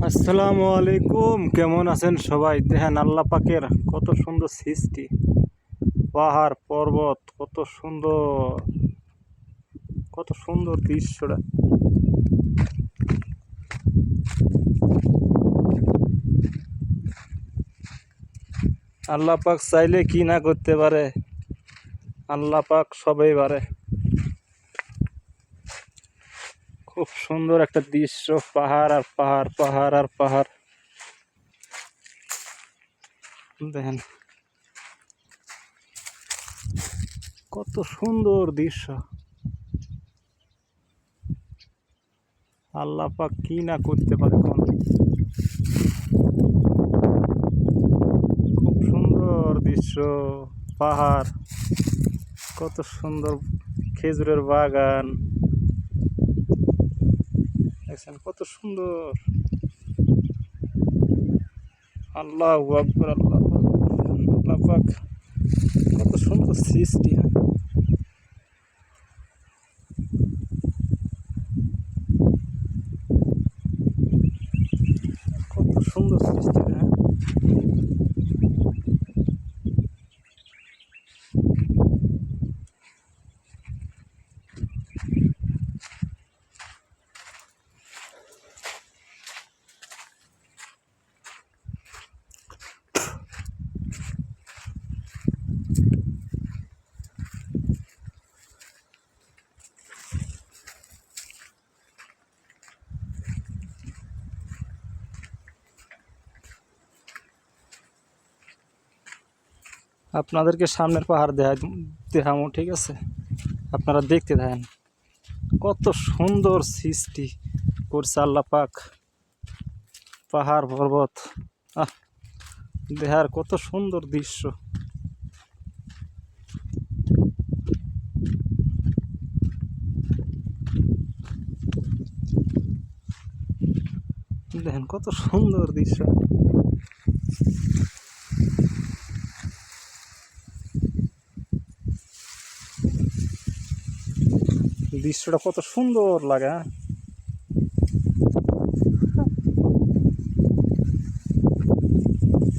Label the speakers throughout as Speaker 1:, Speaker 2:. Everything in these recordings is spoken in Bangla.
Speaker 1: আসসালামু আলাইকুম, কেমন আছেন সবাই? দেখেন আল্লাহ পাকের কত সুন্দর সৃষ্টি, পাহাড় পর্বত, কত সুন্দর কত সুন্দর দৃশ্যটা। আল্লাহ পাক চাইলে কি না করতে পারে, আল্লাহ পাক সবই পারে। খুব সুন্দর একটা দৃশ্য, পাহাড় আর পাহাড়, পাহাড় আর পাহাড়। দেখেন কত সুন্দর দৃশ্য, আল্লাহ পাক কি না করতে পারে। খুব সুন্দর দৃশ্য, পাহাড়, কত সুন্দর খেজুরের বাগান, দেখছেন কত সুন্দর। আল্লাহু আকবার, আল্লাহু আকবার। আল্লাহ পাক কত সুন্দর সৃষ্টি। কত সুন্দর সৃষ্টি। আপনাদেরকে সামনের পাহাড় দেখাবো, ঠিক আছে? আপনারা দেখতে থাকেন, কত সুন্দর সৃষ্টি করছে আল্লাহ পাক। পাহাড় পর্বত, দেখার কত সুন্দর দৃশ্য। দেখেন কত সুন্দর দৃশ্য। দৃশ্যটা কত সুন্দর লাগে।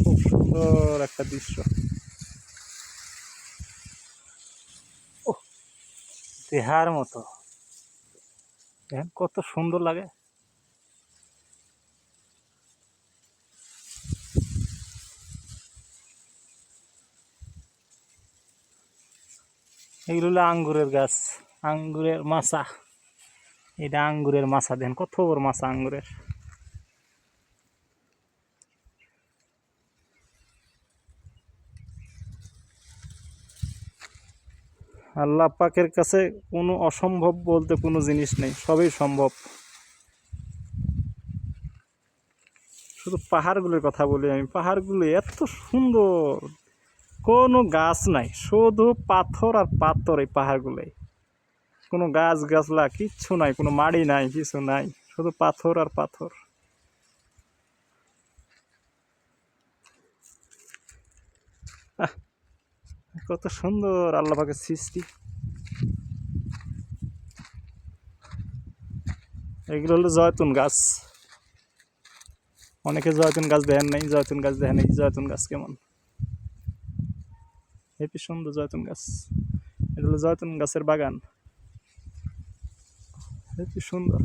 Speaker 1: খুব সুন্দর একটা দৃশ্য, দেখার মতো। দেখেন কত সুন্দর লাগে। এগুলো হলো আঙ্গুরের গাছ, আঙ্গুরের মাচা। এটা আঙ্গুরের মাচা, দেখেন কত বড় মাচা আঙ্গুরের। আল্লাহ পাকের কাছে কোনো অসম্ভব বলতে কোনো জিনিস নেই, সবই সম্ভব। শুধু পাহাড়গুলোর কথা বলি আমি, পাহাড়গুলো এত সুন্দর, কোনো গাছ নাই, শুধু পাথর আর পাথর। এই পাহাড়গুলোই কোনো গাছ গাছলা কিচ্ছু নাই, কোনো মাড়ি নাই, কিছু নাই, শুধু পাথর আর পাথর। কত সুন্দর আল্লাহ পাকের সৃষ্টি। এগুলো হলো জয়তুন গাছ। অনেকে জয়তুন গাছ দেখেন নাই, জয়তুন গাছ দেখেন। এই জয়তুন গাছ কেমন হেপি সুন্দর জয়তুন গাছ। এটা হলো জয়তুন গাছের বাগান, হেপি সুন্দর।